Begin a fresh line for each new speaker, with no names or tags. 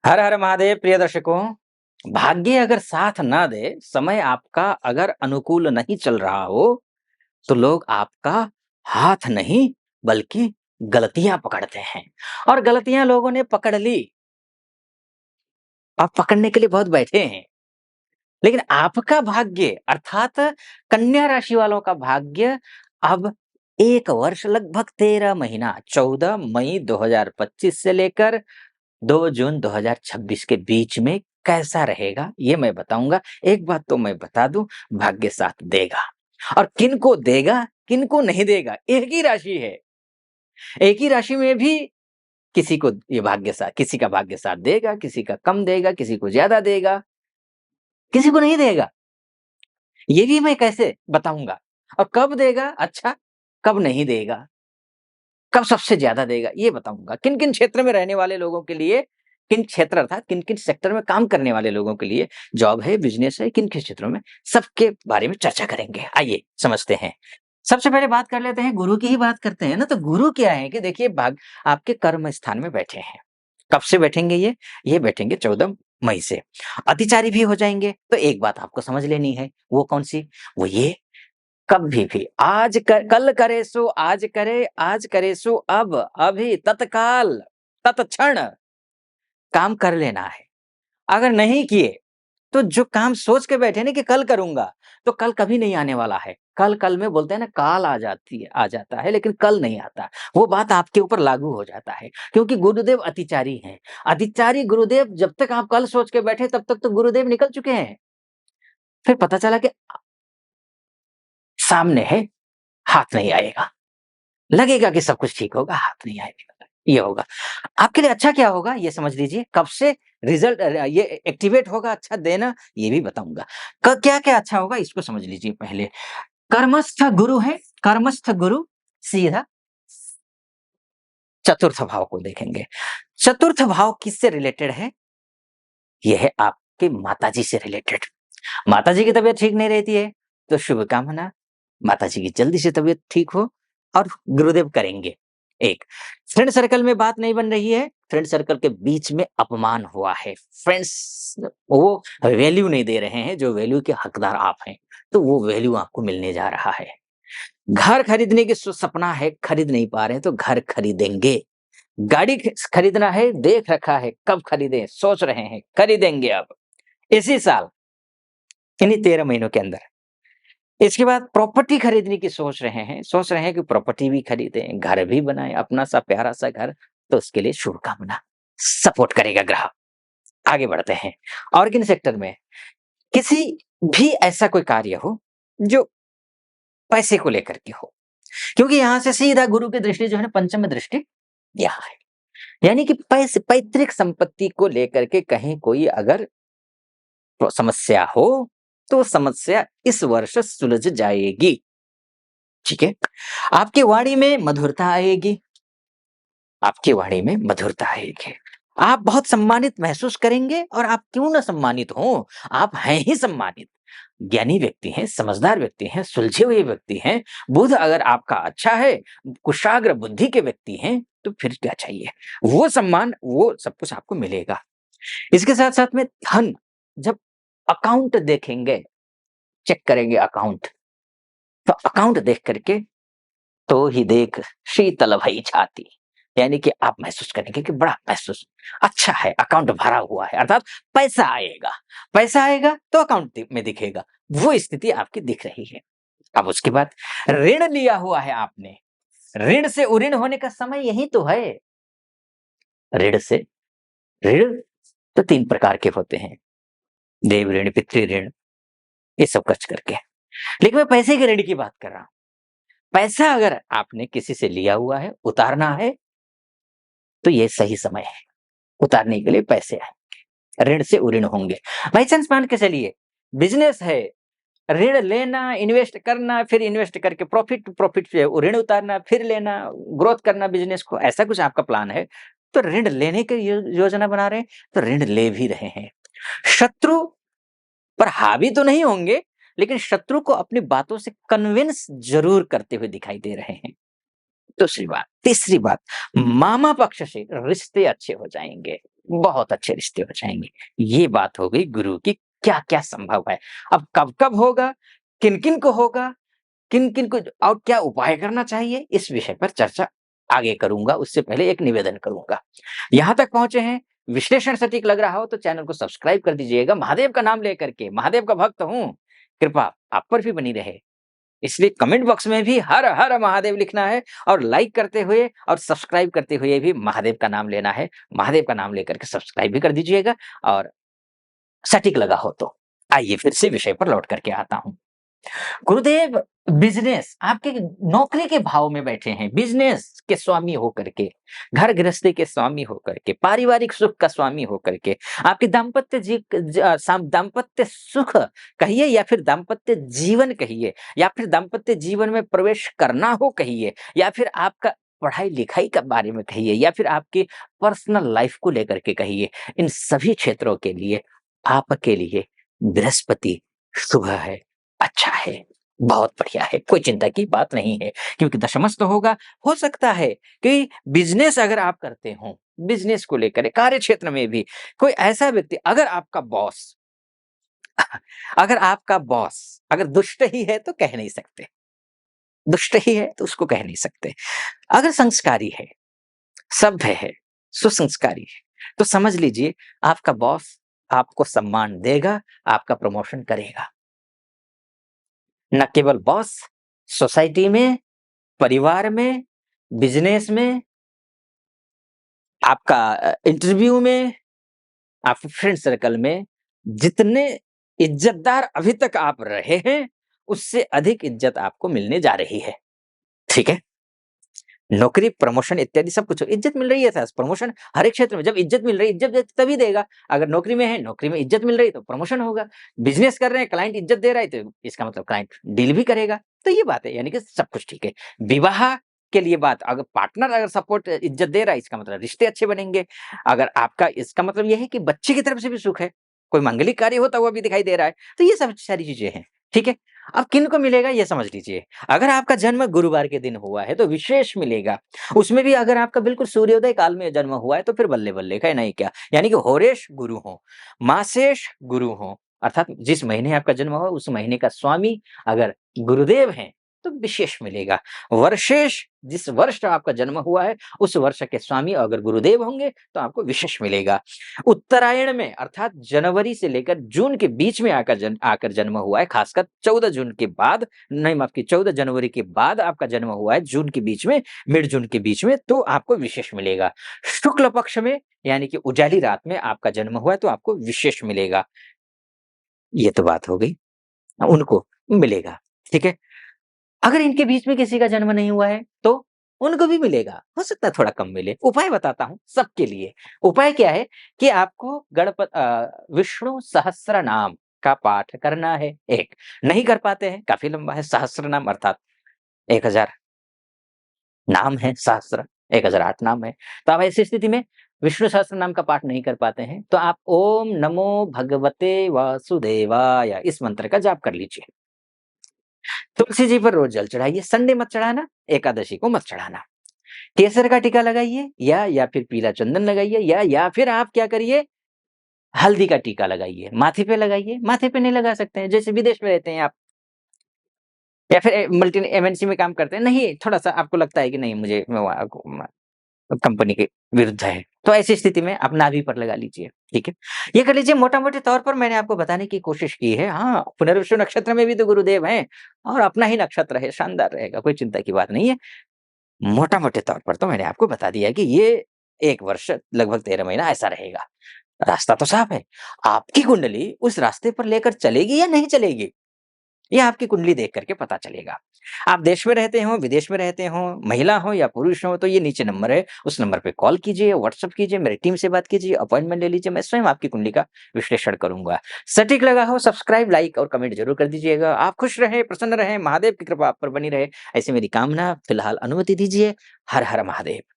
हर हर महादेव प्रिय दर्शकों। भाग्य अगर साथ ना दे, समय आपका अगर अनुकूल नहीं चल रहा हो, तो लोग आपका हाथ नहीं बल्कि गलतियां पकड़ते हैं। और गलतियां लोगों ने पकड़ ली, अब पकड़ने के लिए बहुत बैठे हैं। लेकिन आपका भाग्य अर्थात कन्या राशि वालों का भाग्य अब 1 वर्ष लगभग 13 महीना 14 मई 2025 से लेकर 2 जून 2026 के बीच में कैसा रहेगा, ये मैं बताऊंगा। एक बात तो मैं बता दूं, भाग्य साथ देगा। और किनको देगा किनको नहीं देगा, एक ही राशि है। एक ही राशि में भी किसी को ये भाग्य साथ, किसी का भाग्य साथ देगा, किसी का कम देगा, किसी को ज्यादा देगा, किसी को नहीं देगा। ये भी मैं कैसे बताऊंगा। और कब देगा, अच्छा कब नहीं देगा, कब सबसे ज्यादा देगा, ये बताऊंगा। किन किन क्षेत्र में रहने वाले लोगों के लिए, किन क्षेत्र अर्थात किन किन सेक्टर में काम करने वाले लोगों के लिए जॉब है, बिजनेस है, किन किन क्षेत्रों में, सबके बारे में चर्चा करेंगे। आइए समझते हैं। सबसे पहले बात कर लेते हैं, गुरु की ही बात करते हैं ना। तो गुरु क्या है कि देखिए, भाग आपके कर्म स्थान में बैठे हैं। कब से बैठेंगे ये बैठेंगे 14 मई से। अतिचारी भी हो जाएंगे। तो एक बात आपको समझ लेनी है, वो कौन सी, वो ये, कभी भी कल करे सो आज करे सो अब, अभी तत्काल तत्क्षण काम कर लेना है। अगर नहीं किए तो जो काम सोच के बैठे ना कि कल करूंगा, तो कल कभी नहीं आने वाला है। कल कल में बोलते हैं ना, काल आ जाता है लेकिन कल नहीं आता। वो बात आपके ऊपर लागू हो जाता है, क्योंकि गुरुदेव अतिचारी हैं। अतिचारी गुरुदेव, जब तक आप कल सोच के बैठे तब तक तो गुरुदेव निकल चुके हैं। फिर पता चला कि सामने है, हाथ नहीं आएगा। लगेगा कि सब कुछ ठीक होगा, हाथ नहीं आएगा, ये होगा। आपके लिए अच्छा क्या होगा ये समझ लीजिए। कब से रिजल्ट ये एक्टिवेट होगा अच्छा देना, ये भी बताऊंगा। क्या क्या अच्छा होगा इसको समझ लीजिए पहले। कर्मस्थ गुरु है, कर्मस्थ गुरु सीधा चतुर्थ भाव को देखेंगे। चतुर्थ भाव किससे रिलेटेड है, यह है आपके माताजी से रिलेटेड। माताजी की तबीयत ठीक नहीं रहती है, तो शुभकामना, माताजी की जल्दी से तबीयत ठीक हो, और गुरुदेव करेंगे। एक, फ्रेंड सर्कल में बात नहीं बन रही है, फ्रेंड सर्कल के बीच में अपमान हुआ है, फ्रेंड्स वो वैल्यू नहीं दे रहे हैं जो वैल्यू के हकदार आप हैं, तो वो वैल्यू आपको मिलने जा रहा है। घर खरीदने की सपना है, खरीद नहीं पा रहे हैं तो घर खरीदेंगे। गाड़ी खरीदना है, देख रखा है, कब खरीदें सोच रहे हैं, खरीदेंगे अब इसी साल, इन्हीं 13 महीनों के अंदर। इसके बाद प्रॉपर्टी खरीदने की सोच रहे हैं कि प्रॉपर्टी भी खरीदें, घर भी बनाएं, अपना सा प्यारा सा घर। तो उसके लिए शुभकामना, सपोर्ट करेगा ग्रह। आगे बढ़ते हैं। और किन सेक्टर में, किसी भी ऐसा कोई कार्य हो जो पैसे को लेकर के हो, क्योंकि यहां से सीधा गुरु की दृष्टि जो है ना, पंचम दृष्टि यहाँ है। यानी कि पैसे, पैतृक संपत्ति को लेकर के कहीं कोई अगर समस्या हो, तो समस्या इस वर्ष सुलझ जाएगी। ठीक है। आपकी वाणी में मधुरता आएगी, आपकी वाणी में मधुरता आएगी। आप बहुत सम्मानित महसूस करेंगे, और आप क्यों ना सम्मानित हो, आप हैं ही सम्मानित। ज्ञानी व्यक्ति हैं, समझदार व्यक्ति हैं, सुलझे हुए व्यक्ति हैं। बुध अगर आपका अच्छा है, कुशाग्र बुद्धि के व्यक्ति हैं, तो फिर क्या चाहिए। वो सम्मान, वो सब कुछ आपको मिलेगा। इसके साथ साथ में धन, जब अकाउंट देखेंगे, चेक करेंगे अकाउंट, तो अकाउंट देख करके तो ही देख शीतल भई छाती, यानी कि आप महसूस करेंगे कि बड़ा महसूस अच्छा है, अकाउंट भरा हुआ है, अर्थात पैसा आएगा। पैसा आएगा तो अकाउंट में दिखेगा, वो स्थिति आपकी दिख रही है। अब उसके बाद ऋण लिया हुआ है आपने, ऋण से उऋण होने का समय यही तो है। ऋण से ऋण तो 3 प्रकार के होते हैं, देव ऋण, पितृ ऋण, ये सब खर्च करके। लेकिन मैं पैसे के ऋण की बात कर रहा हूं। पैसा अगर आपने किसी से लिया हुआ है, उतारना है, तो ये सही समय है। उतारने के लिए पैसे आएंगे, ऋण से उऋण होंगे। बाई चांस मान के चलिए, बिजनेस है, ऋण लेना, इन्वेस्ट करना, फिर इन्वेस्ट करके प्रॉफिट, प्रॉफिट से ऋण उतारना, फिर लेना, ग्रोथ करना बिजनेस को, ऐसा कुछ आपका प्लान है, तो ऋण लेने की योजना बना रहे हैं, तो ऋण ले भी रहे हैं। शत्रु पर हावी तो नहीं होंगे, लेकिन शत्रु को अपनी बातों से कन्विंस जरूर करते हुए दिखाई दे रहे हैं। दूसरी बात, तीसरी बात, मामा पक्ष से रिश्ते अच्छे हो जाएंगे। बहुत अच्छे रिश्ते हो जाएँगे। ये बात हो गई गुरु की क्या-क्या संभव है। अब कब-कब होगा, किन-किन को होगा, किन-किन को और क्या उपाय करना चाहिए, इस विषय पर चर्चा आगे करूँगा, उससे पहले एक निवेदन करूँगा। यहाँ तक पहुँचे हैं, विश्लेषण सटीक लग रहा हो तो चैनल को सब्सक्राइब कर दीजिएगा, महादेव का नाम लेकर के, महादेव का भक्त हूँ, कृपा आप पर भी बनी रहे। इसलिए कमेंट बॉक्स में भी हर हर महादेव लिखना है और लाइक करते हुए और सब्सक्राइब करते हुए भी महादेव का नाम लेना है। महादेव का नाम लेकर के सब्सक्राइब भी कर दीजिएगा और सटीक लगा हो तो। आइए फिर से विषय पर लौट करके आता हूँ। गुरुदेव बिज़नेस आपके नौकरी के भाव में बैठे हैं, बिज़नेस के स्वामी होकर के, घर गृहस्थी के स्वामी होकर के, पारिवारिक सुख का स्वामी होकर के, आपके दाम्पत्य सुख कहिए या फिर दाम्पत्य जीवन कहिए या फिर दाम्पत्य जीवन में प्रवेश करना हो कहिए या फिर आपका पढ़ाई-लिखाई के बारे में कहिए या फिर आपकी पर्सनल लाइफ़ को लेकर के कहिए, इन सभी क्षेत्रों के लिए आपके लिए बृहस्पति शुभ है, अच्छा है, बहुत बढ़िया है, कोई चिंता की बात नहीं है क्योंकि दशमस्त होगा। हो सकता है कि बिज़नेस अगर आप करते हो, बिज़नेस को लेकर कार्य क्षेत्र में भी कोई ऐसा व्यक्ति अगर आपका बॉस अगर दुष्ट ही है तो कह नहीं सकते, दुष्ट ही है तो उसको कह नहीं सकते। अगर संस्कारी है, सभ्य है, सुसंस्कारी है, तो समझ लीजिए आपका बॉस आपको सम्मान देगा, आपका प्रमोशन करेगा। न केवल बॉस, सोसाइटी में, परिवार में, बिज़नेस में, आपका इंटरव्यू में, आपके फ्रेंड सर्कल में, जितने इज़्ज़तदार अभी तक आप रहे हैं, उससे अधिक इज़्ज़त आपको मिलने जा रही है। ठीक है? नौकरी, प्रमोशन इत्यादि सब कुछ इज़्ज़त मिल रही है सर, प्रमोशन हर एक क्षेत्र में जब इज़्ज़त मिल रही है, इज़्ज़त तभी देगा। अगर नौकरी में है, नौकरी में इज़्ज़त मिल रही है तो प्रमोशन होगा। बिज़नेस कर रहे हैं, क्लाइंट इज़्ज़त दे रहा है तो इसका मतलब क्लाइंट डील भी करेगा। तो ये बात है यानी कि सब कुछ ठीक है। विवाह के लिए बात अगर पार्टनर अगर सपोर्ट इज़्ज़त दे रहा है इसका मतलब रिश्ते अच्छे बनेंगे। अगर आपका इसका मतलब ये है कि बच्चे की तरफ से भी सुख है, कोई मांगलिक कार्य होता हुआ भी दिखाई दे रहा है, तो ये सब सारी चीज़ें हैं। ठीक है? अब किनको मिलेगा ये समझ लीजिए। अगर आपका जन्म गुरुवार के दिन हुआ है तो विशेष मिलेगा। उसमें भी अगर आपका बिल्कुल सूर्योदय काल में जन्म हुआ है तो फिर बल्ले-बल्ले है नहीं क्या। यानी कि होरेश गुरु हो, मासेश गुरु हो, अर्थात जिस महीने आपका जन्म हुआ उस महीने का स्वामी अगर गुरुदेव हैं, तो विशेष मिलेगा। वर्षेश जिस वर्ष आपका जन्म हुआ है, उस वर्ष के स्वामी अगर गुरुदेव होंगे तो आपको विशेष मिलेगा। उत्तरायण में अर्थात जनवरी से लेकर जून के बीच में आकर जन्म हुआ है, खासकर 14 जून के बाद नहीं माफ़ कीजिए 14 जनवरी के बाद आपका जन्म हुआ है, जून के बीच में, मिड जून के बीच में, तो आपको विशेष मिलेगा। शुक्ल पक्ष में यानी कि उजाली रात में आपका जन्म हुआ है, तो आपको विशेष मिलेगा। ये तो बात हो गई, उनको मिलेगा, ठीक है? अगर इनके बीच में किसी का जन्म नहीं हुआ है, तो उनको भी मिलेगा। हो सकता है थोड़ा कम मिले। उपाय बताता हूँ सबके लिए। उपाय क्या है कि आपको विष्णु सहस्त्रनाम का पाठ करना है 1 नहीं कर पाते हैं, काफ़ी लंबा है सहस्त्रनाम अर्थात 1000 नाम है सहस्त्र, 1008 नाम है। तो आप ऐसी स्थिति में विष्णु सहस्त्रनाम का पाठ नहीं कर पाते हैं, तो आप ओम नमो भगवते वासुदेवाय इस मंत्र का जाप कर लीजिए। तुलसी जी पर रोज़ जल चढ़ाइए, संडे मत चढ़ाना, एकादशी को मत चढ़ाना। केसर का टीका लगाइए या फिर पीला चंदन लगाइए या फिर आप क्या करिए, हल्दी का टीका लगाइए, माथे पे लगाइए, माथे पे नहीं लगा सकते हैं, जैसे विदेश में रहते हैं आप या फिर मल्टी एमएनसी में काम करते हैं, नहीं थोड़ा-सा आपको लगता है कि नहीं मुझे कंपनी के विरुद्ध है, तो ऐसी स्थिति में आप नाभि पर लगा लीजिए, ठीक है? ये कर लीजिए मोटा-मोटे तौर पर मैंने आपको बताने की कोशिश की है। हाँ, पुनर्वसु नक्षत्र में भी तो गुरुदेव हैं और अपना ही नक्षत्र है, शानदार रहेगा, कोई चिंता की बात नहीं है। मोटा-मोटे तौर पर तो मैंने आपको बता दिया है कि ये 1 वर्ष लगभग 13 महीना ऐसा रहेगा। रास्ता तो साफ है, आपकी कुंडली उस रास्ते पर लेकर चलेगी या नहीं चलेगी? ये आपकी कुंडली देख कर के पता चलेगा। आप देश में रहते हो, विदेश में रहते हो, महिला हो या पुरुष हो, तो ये नीचे नंबर है, उस नंबर पे कॉल कीजिए, व्हाट्सएप कीजिए, मेरी टीम से बात कीजिए, अपॉइंटमेंट ले लीजिए, मैं स्वयं आपकी कुंडली का विश्लेषण करूँगा। सटीक लगा हो सब्सक्राइब, लाइक और कमेंट ज़रूर कर दीजिएगा। आप खुश रहें, प्रसन्न रहें, महादेव की कृपा आप पर बनी रहे, ऐसी मेरी कामना। फिलहाल अनुमति दीजिए। हर हर महादेव।